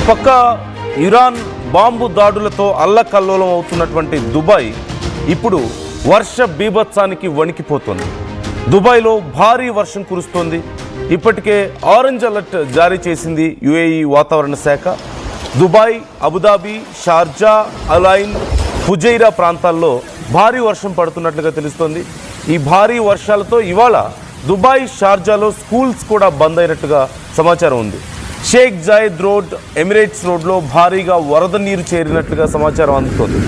పక్క Iran bomb దాడులతో అల్లకల్లోలం అవుతున్నటువంటి దుబాయ్ ఇప్పుడు వర్ష బీభత్సానికి వణికిపోతుంది. దుబాయ్లో భారీ వర్షం కురుస్తోంది. ఇప్పటికే ఆరెంజ్ అలర్ట్ జారీ చేసింది యుఏఈ వాతావరణ శాఖ. Dubai, Abu Dhabi, Sharjah, align, Fujairah ప్రాంతాల్లో భారీ వర్షం పడుతున్నట్లుగా తెలుస్తోంది. ఈ భారీ వర్షాలతో ఇవాళ దుబాయ్, షార్జాలో స్కూల్స్ కూడా బంద్ అయినట్టుగా సమాచారం ఉంది. షేక్ జాయద్ రోడ్, ఎమిరేట్స్ రోడ్లో భారీగా వరద నీరు చేరినట్లుగా సమాచారం అందుతోంది.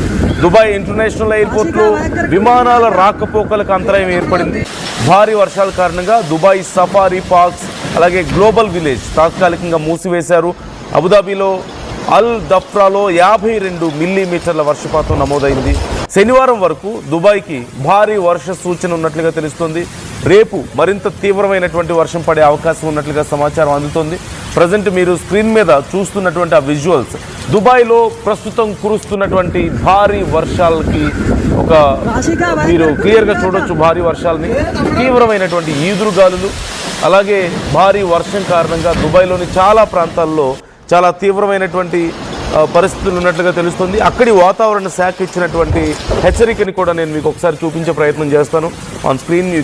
దుబాయ్ ఇంటర్నేషనల్ ఎయిర్పోర్ట్లో విమానాల రాకపోకలకు అంతరాయం ఏర్పడింది. భారీ వర్షాల కారణంగా దుబాయ్ సఫారీ పార్క్స్, అలాగే గ్లోబల్ విలేజ్ తాత్కాలికంగా మూసివేశారు. అబుదాబిలో అల్ దఫ్రాలో 52 మిల్లీమీటర్ల వర్షపాతం నమోదైంది. శనివారం వరకు దుబాయ్కి భారీ వర్ష సూచన ఉన్నట్లుగా తెలుస్తోంది. రేపు మరింత తీవ్రమైనటువంటి వర్షం పడే అవకాశం ఉన్నట్లుగా సమాచారం అందుతోంది. ప్రజెంట్ మీరు స్క్రీన్ మీద చూస్తున్నటువంటి ఆ విజువల్స్ దుబాయ్లో ప్రస్తుతం కురుస్తున్నటువంటి భారీ వర్షాలకి మీరు క్లియర్గా చూడొచ్చు. భారీ వర్షాలని, తీవ్రమైనటువంటి ఈదురుగాలులు, అలాగే భారీ వర్షం కారణంగా దుబాయ్లోని చాలా ప్రాంతాల్లో చాలా తీవ్రమైనటువంటి పరిస్థితులు ఉన్నట్లుగా తెలుస్తుంది. అక్కడి వాతావరణ శాఖ ఇచ్చినటువంటి హెచ్చరికని కూడా నేను మీకు ఒకసారి చూపించే ప్రయత్నం చేస్తాను. On screen you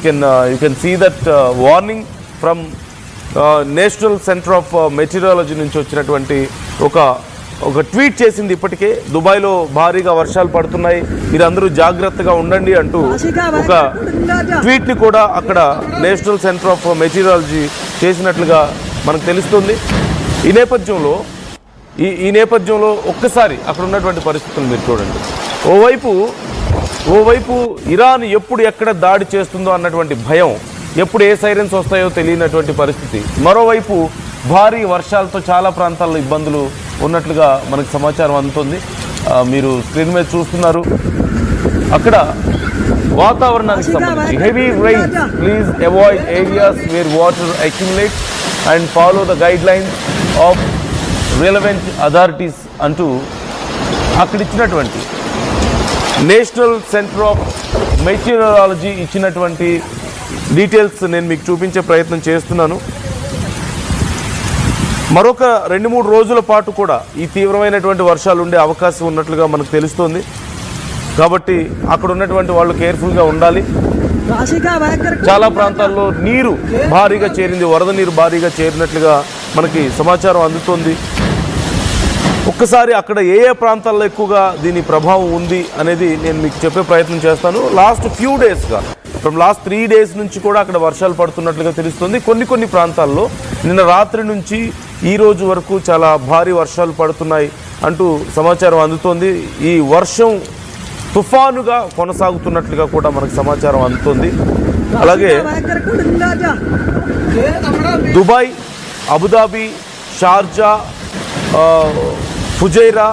can see that warning from National centre of Meteorology నుంచి వచ్చినటువంటి ఒక ట్వీట్ చేసింది. ఇప్పటికే దుబాయ్లో భారీగా వర్షాలు పడుతున్నాయి, మీరందరూ జాగ్రత్తగా ఉండండి అంటూ ఒక ట్వీట్ని కూడా అక్కడ నేషనల్ సెంటర్ ఆఫ్ మెటీరియాలజీ చేసినట్లుగా మనకు తెలుస్తుంది. ఈ నేపథ్యంలో ఒక్కసారి అక్కడ ఉన్నటువంటి పరిస్థితులు మీరు చూడండి. ఓవైపు ఇరాన్ ఎప్పుడు ఎక్కడ దాడి చేస్తుందో అన్నటువంటి భయం, ఎప్పుడు ఏ సైరన్స్ వస్తాయో తెలియనటువంటి పరిస్థితి. మరోవైపు భారీ వర్షాలతో చాలా ప్రాంతాల్లో ఇబ్బందులు ఉన్నట్లుగా మనకు సమాచారం అందుతుంది. మీరు స్క్రీన్ మీద చూస్తున్నారు. అక్కడ వాతావరణానికి సంబంధించి heavy rain, please avoid areas where water accumulates and follow the guidelines of relevant authorities అంటూ అక్కడ ఇచ్చినటువంటి నేషనల్ సెంటర్ ఆఫ్ మెటీరియాలజీ ఇచ్చినటువంటి డీటెయిల్స్ నేను మీకు చూపించే ప్రయత్నం చేస్తున్నాను. మరొక 2-3 రోజుల పాటు కూడా ఈ తీవ్రమైనటువంటి వర్షాలు ఉండే అవకాశం ఉన్నట్లుగా మనకు తెలుస్తోంది. కాబట్టి అక్కడ ఉన్నటువంటి వాళ్ళు కేర్ఫుల్గా ఉండాలి. చాలా ప్రాంతాల్లో నీరు భారీగా చేరింది, వరద నీరు భారీగా చేరినట్లుగా మనకి సమాచారం అందుతోంది. ఒక్కసారి అక్కడ ఏ ప్రాంతాల్లో ఎక్కువగా దీని ప్రభావం ఉంది అనేది నేను మీకు చెప్పే ప్రయత్నం చేస్తాను. లాస్ట్ 3 days నుంచి కూడా అక్కడ వర్షాలు పడుతున్నట్లుగా తెలుస్తుంది. కొన్ని ప్రాంతాల్లో నిన్న రాత్రి నుంచి ఈ రోజు వరకు చాలా భారీ వర్షాలు పడుతున్నాయి అంటూ సమాచారం అందుతోంది. ఈ వర్షం తుఫానుగా కొనసాగుతున్నట్లుగా కూడా మనకు సమాచారం అందుతోంది. అలాగే దుబాయ్, అబుదాబి, షార్జా, ఫుజైరా,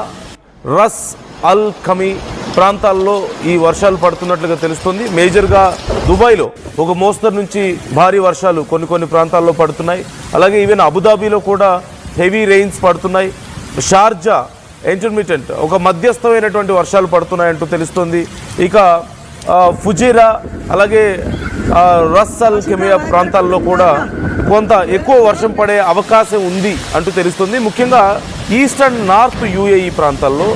రస్ అల్ ఖమీ ప్రాంతాల్లో ఈ వర్షాలు పడుతున్నట్లుగా తెలుస్తుంది. మేజర్గా దుబాయ్లో ఒక మోస్తరు నుంచి భారీ వర్షాలు కొన్ని ప్రాంతాల్లో పడుతున్నాయి. అలాగే ఈవెన్ అబుదాబిలో కూడా హెవీ రెయిన్స్ పడుతున్నాయి. షార్జా ఇంటర్మీడియట్ ఒక మధ్యస్థమైనటువంటి వర్షాలు పడుతున్నాయంటూ తెలుస్తుంది. ఇక ఫుజైరా అలాగే రస్ అల్ ఖమియా ప్రాంతాల్లో కూడా కొంత ఎక్కువ వర్షం పడే అవకాశం ఉంది అంటూ తెలుస్తుంది. ముఖ్యంగా ఈస్ట్ అండ్ నార్త్ యుఏఈ ప్రాంతాల్లో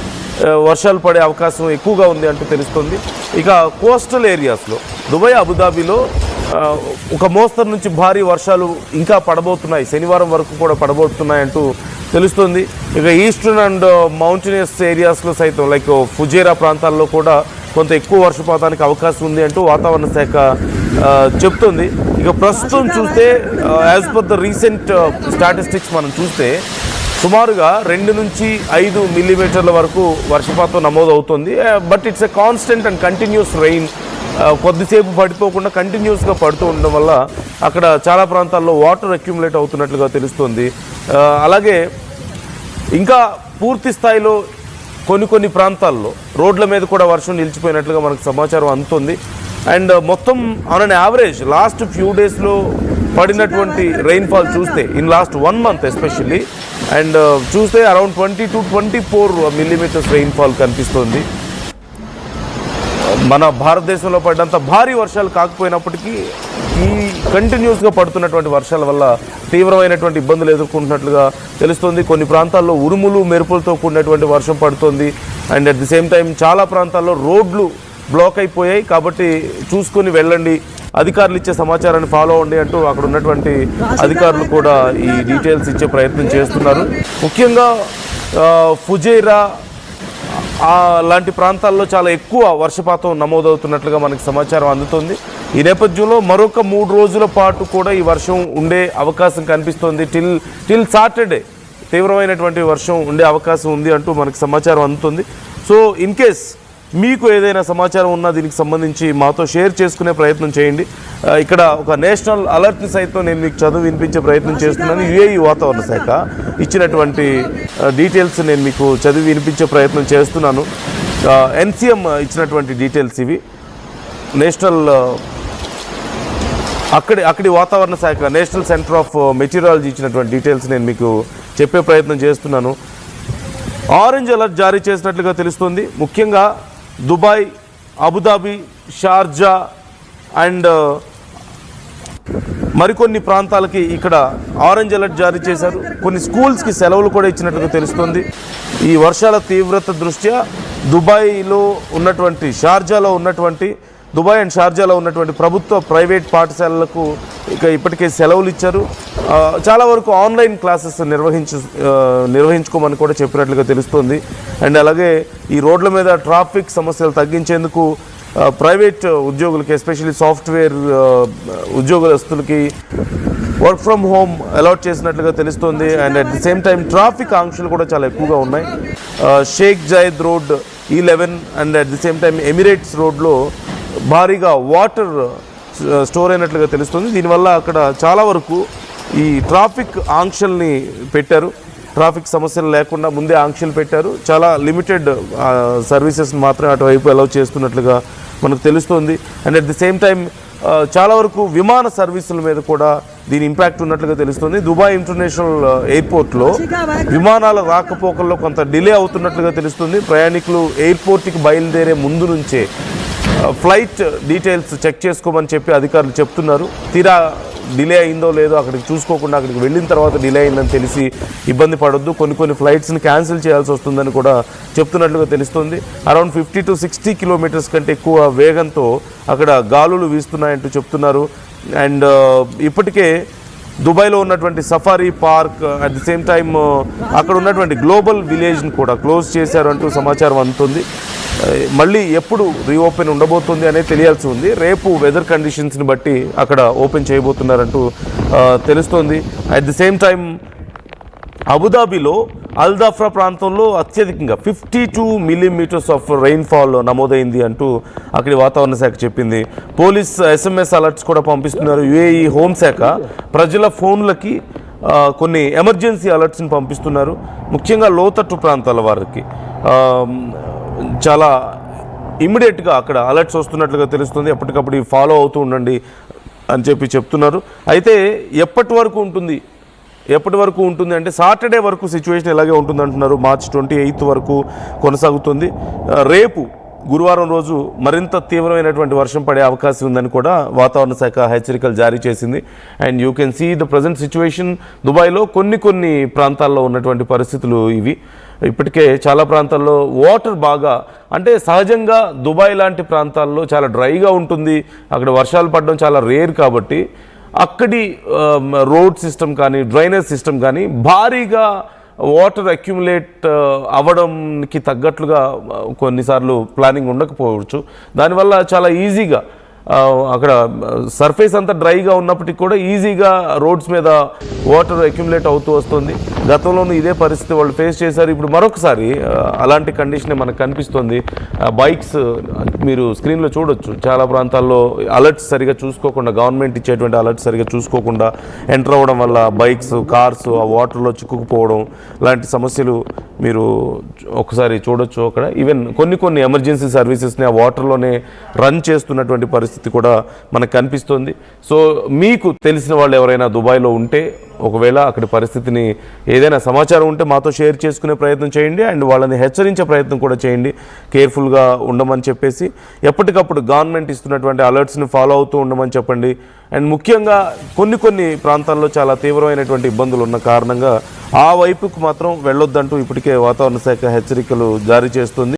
వర్షాలు పడే అవకాశం ఎక్కువగా ఉంది అంటూ తెలుస్తుంది. ఇక కోస్టల్ ఏరియాస్లో దుబాయ్, అబుదాబిలో ఒక మోస్తరు నుంచి భారీ వర్షాలు ఇంకా పడబోతున్నాయి, శనివారం వరకు కూడా పడబోతున్నాయంటూ తెలుస్తుంది. ఇక ఈస్టర్న్ అండ్ మౌంటైనస్ ఏరియాస్లో సైతం లైక్ ఫుజైరా ప్రాంతాల్లో కూడా కొంత ఎక్కువ వర్షపాతానికి అవకాశం ఉంది అంటూ వాతావరణ శాఖ చెప్తుంది. ఇక ప్రస్తుతం చూస్తే as per the recent statistics మనం చూస్తే సుమారుగా 2 నుంచి 5 మిల్లీమీటర్ల వరకు వర్షపాతం నమోదవుతుంది. But it's a constant and continuous rain. కొద్దిసేపు పడిపోకుండా కంటిన్యూస్గా పడుతూ ఉండడం వల్ల అక్కడ చాలా ప్రాంతాల్లో వాటర్ అక్యుములేట్ అవుతున్నట్లుగా తెలుస్తుంది. అలాగే ఇంకా పూర్తి స్థాయిలో కొన్ని ప్రాంతాల్లో రోడ్ల మీద కూడా వర్షం నిలిచిపోయినట్లుగా మనకు సమాచారం అందుతుంది. అండ్ మొత్తం on an average last few డేస్లో పడినటువంటి రెయిన్ఫాల్ చూస్తే in last 1 month especially and చూస్తే అరౌండ్ 20 to 24 మిల్లీమీటర్స్ రెయిన్ఫాల్ కనిపిస్తుంది. మన భారతదేశంలో పడ్డంత భారీ వర్షాలు కాకపోయినప్పటికీ ఈ కంటిన్యూస్గా పడుతున్నటువంటి వర్షాల వల్ల తీవ్రమైనటువంటి ఇబ్బందులు ఎదుర్కొంటున్నట్లుగా తెలుస్తుంది. కొన్ని ప్రాంతాల్లో ఉరుములు మెరుపులతో కూడినటువంటి వర్షం పడుతుంది. And at the same time చాలా ప్రాంతాల్లో రోడ్లు బ్లాక్ అయిపోయాయి. కాబట్టి చూసుకొని వెళ్ళండి, అధికారులు ఇచ్చే సమాచారాన్ని ఫాలో అవ్వండి అంటూ అక్కడ ఉన్నటువంటి అధికారులు కూడా ఈ డీటెయిల్స్ ఇచ్చే ప్రయత్నం చేస్తున్నారు. ముఖ్యంగా ఫుజైరా లాంటి ప్రాంతాల్లో చాలా ఎక్కువ వర్షపాతం నమోదవుతున్నట్లుగా మనకి సమాచారం అందుతుంది. ఈ నేపథ్యంలో మరొక 3 రోజుల పాటు కూడా ఈ వర్షం ఉండే అవకాశం కనిపిస్తోంది. టిల్ సాటర్డే తీవ్రమైనటువంటి వర్షం ఉండే అవకాశం ఉంది అంటూ మనకి సమాచారం అందుతుంది. సో ఇన్ కేస్ మీకు ఏదైనా సమాచారం ఉన్నా దీనికి సంబంధించి మాతో షేర్ చేసుకునే ప్రయత్నం చేయండి. ఇక్కడ ఒక నేషనల్ అలర్ట్ని సైతం నేను మీకు చదువు వినిపించే ప్రయత్నం చేస్తున్నాను. యుఏఈ వాతావరణ శాఖ ఇచ్చినటువంటి డీటెయిల్స్ నేను మీకు చదివి వినిపించే ప్రయత్నం చేస్తున్నాను. ఎన్సీఎం ఇచ్చినటువంటి డీటెయిల్స్ ఇవి. నేషనల్ అక్కడి వాతావరణ శాఖ నేషనల్ సెంటర్ ఆఫ్ మెటీరియాలజీ ఇచ్చినటువంటి డీటెయిల్స్ నేను మీకు చెప్పే ప్రయత్నం చేస్తున్నాను. ఆరెంజ్ అలర్ట్ జారీ చేసినట్లుగా తెలుస్తుంది. ముఖ్యంగా దుబాయ్, అబుదాబి, షార్జా అండ్ మరికొన్ని ప్రాంతాలకి ఇక్కడ ఆరెంజ్ అలర్ట్ జారీ చేశారు. కొన్ని స్కూల్స్కి సెలవులు కూడా ఇచ్చినట్లుగా తెలుస్తుంది. ఈ వర్షాల తీవ్రత దృష్ట్యా దుబాయ్లో ఉన్నటువంటి దుబాయ్ అండ్ షార్జాలో ఉన్నటువంటి ప్రభుత్వ ప్రైవేట్ పాఠశాలలకు ఇక ఇప్పటికే సెలవులు ఇచ్చారు. చాలా వరకు ఆన్లైన్ క్లాసెస్ నిర్వహించుకోమని కూడా చెప్పినట్లుగా తెలుస్తుంది. అండ్ అలాగే ఈ రోడ్ల మీద ట్రాఫిక్ సమస్యలు తగ్గించేందుకు ప్రైవేట్ ఉద్యోగులకి, ఎస్పెషల్లీ సాఫ్ట్వేర్ ఉద్యోగస్తులకి వర్క్ ఫ్రమ్ హోమ్ అలాట్ చేసినట్లుగా తెలుస్తుంది. And at the same time traffic ఆంక్షలు కూడా చాలా ఎక్కువగా ఉన్నాయి. Sheikh Zayed Road, E11 and at the same time Emirates రోడ్లో భారీగా వాటర్ స్టోర్ అయినట్లుగా తెలుస్తుంది. దీనివల్ల అక్కడ చాలా వరకు ఈ ట్రాఫిక్ ఆంక్షల్ని పెట్టారు. ట్రాఫిక్ సమస్యలు లేకుండా ముందే ఆంక్షలు పెట్టారు. చాలా లిమిటెడ్ సర్వీసెస్ని మాత్రమే అటువైపు అలౌ చేస్తున్నట్లుగా మనకు తెలుస్తుంది. And at the same time చాలా వరకు విమాన సర్వీసుల మీద కూడా దీని ఇంపాక్ట్ ఉన్నట్లుగా తెలుస్తుంది. దుబాయ్ ఇంటర్నేషనల్ ఎయిర్పోర్ట్లో విమానాల రాకపోకల్లో కొంత డిలే అవుతున్నట్లుగా తెలుస్తుంది. ప్రయాణికులు ఎయిర్పోర్ట్కి బయలుదేరే ముందు నుంచే ఫ్లైట్ డీటెయిల్స్ చెక్ చేసుకోమని చెప్పి అధికారులు చెప్తున్నారు. తీరా డిలే అయిందో లేదో అక్కడికి చూసుకోకుండా అక్కడికి వెళ్ళిన తర్వాత డిలే అయిందని తెలిసి ఇబ్బంది పడొద్దు. కొన్ని ఫ్లైట్స్ని క్యాన్సిల్ చేయాల్సి వస్తుందని కూడా చెప్తున్నట్లుగా తెలుస్తుంది. అరౌండ్ 50 to 60 కిలోమీటర్స్ కంటే ఎక్కువ వేగంతో అక్కడ గాలులు వీస్తున్నాయంటూ చెప్తున్నారు. అండ్ ఇప్పటికే దుబాయ్లో ఉన్నటువంటి safari park, at the same time అక్కడ ఉన్నటువంటి గ్లోబల్ విలేజ్ని కూడా క్లోజ్ చేశారు అంటూ సమాచారం అందుతుంది. మళ్ళీ ఎప్పుడు రీఓపెన్ ఉండబోతుంది అనేది తెలియాల్సి ఉంది. రేపు వెదర్ కండిషన్స్ని బట్టి అక్కడ ఓపెన్ చేయబోతున్నారంటూ తెలుస్తోంది. అట్ ది సేమ్ టైం అబుదాబిలో అల్దాఫ్రా ప్రాంతంలో అత్యధికంగా 52 మిల్లీమీటర్స్ ఆఫ్ రెయిన్ఫాల్ నమోదైంది అంటూ అక్కడి వాతావరణ శాఖ చెప్పింది. పోలీస్ SMS అలర్ట్స్ కూడా పంపిస్తున్నారు. యుఏఈ హోంశాఖ ప్రజల ఫోన్లకి కొన్ని ఎమర్జెన్సీ అలర్ట్స్ని పంపిస్తున్నారు. ముఖ్యంగా లోతట్టు ప్రాంతాల వారికి చాలా ఇమ్మీడియట్గా అక్కడ అలర్ట్స్ వస్తున్నట్లుగా తెలుస్తుంది. ఎప్పటికప్పుడు ఫాలో అవుతూ ఉండండి అని చెప్తున్నారు. అయితే ఎప్పటి వరకు ఉంటుంది అంటే సాటర్డే వరకు సిచ్యువేషన్ ఇలాగే ఉంటుంది అంటున్నారు. మార్చి 28 వరకు కొనసాగుతుంది. రేపు గురువారం రోజు మరింత తీవ్రమైనటువంటి వర్షం పడే అవకాశం ఉందని కూడా వాతావరణ శాఖ హెచ్చరికలు జారీ చేసింది. And you can see the present situation దుబాయ్లో కొన్ని ప్రాంతాల్లో ఉన్నటువంటి పరిస్థితులు ఇవి. ఇప్పటికే చాలా ప్రాంతాల్లో వాటర్ బాగా, అంటే సహజంగా దుబాయ్ లాంటి ప్రాంతాల్లో చాలా డ్రైగా ఉంటుంది. అక్కడ వర్షాలు పడడం చాలా రేర్ కాబట్టి అక్కడి రోడ్ సిస్టమ్ కానీ డ్రైనేజ్ సిస్టమ్ కానీ భారీగా వాటర్ అక్యుములేట్ అవ్వడంకి తగ్గట్లుగా కొన్నిసార్లు ప్లానింగ్ ఉండకపోవచ్చు. దానివల్ల చాలా ఈజీగా అక్కడ సర్ఫేస్ అంతా డ్రైగా ఉన్నప్పటికీ కూడా ఈజీగా రోడ్స్ మీద వాటర్ అక్యుములేట్ అవుతూ వస్తుంది. గతంలోనూ ఇదే పరిస్థితి వాళ్ళు ఫేస్ చేశారు. ఇప్పుడు మరొకసారి అలాంటి కండిషనే మనకు కనిపిస్తుంది. బైక్స్ మీరు స్క్రీన్లో చూడొచ్చు, చాలా ప్రాంతాల్లో అలర్ట్స్ సరిగా చూసుకోకుండా, గవర్నమెంట్ ఇచ్చేటువంటి అలర్ట్స్ సరిగా చూసుకోకుండా ఎంటర్ అవ్వడం వల్ల బైక్స్, కార్స్ ఆ వాటర్లో చిక్కుకుపోవడం లాంటి సమస్యలు మీరు ఒకసారి చూడొచ్చు. అక్కడ ఈవెన్ కొన్ని ఎమర్జెన్సీ సర్వీసెస్ని ఆ వాటర్లోనే రన్ చేస్తున్నటువంటి పరిస్థితి కూడా మనకు కనిపిస్తుంది. సో మీకు తెలిసిన వాళ్ళు ఎవరైనా దుబాయ్లో ఉంటే, ఒకవేళ అక్కడి పరిస్థితిని ఏదైనా సమాచారం ఉంటే మాతో షేర్ చేసుకునే ప్రయత్నం చేయండి. అండ్ వాళ్ళని హెచ్చరించే ప్రయత్నం కూడా చేయండి, కేర్ఫుల్గా ఉండమని చెప్పేసి. ఎప్పటికప్పుడు గవర్నమెంట్ ఇస్తున్నటువంటి అలర్ట్స్ని ఫాలో అవుతూ ఉండమని చెప్పండి. అండ్ ముఖ్యంగా కొన్ని ప్రాంతాల్లో చాలా తీవ్రమైనటువంటి ఇబ్బందులు ఉన్న కారణంగా ఆ వైపుకు మాత్రం వెళ్ళొద్దంటూ ఇప్పటికే వాతావరణ శాఖ హెచ్చరికలు జారీ చేస్తుంది.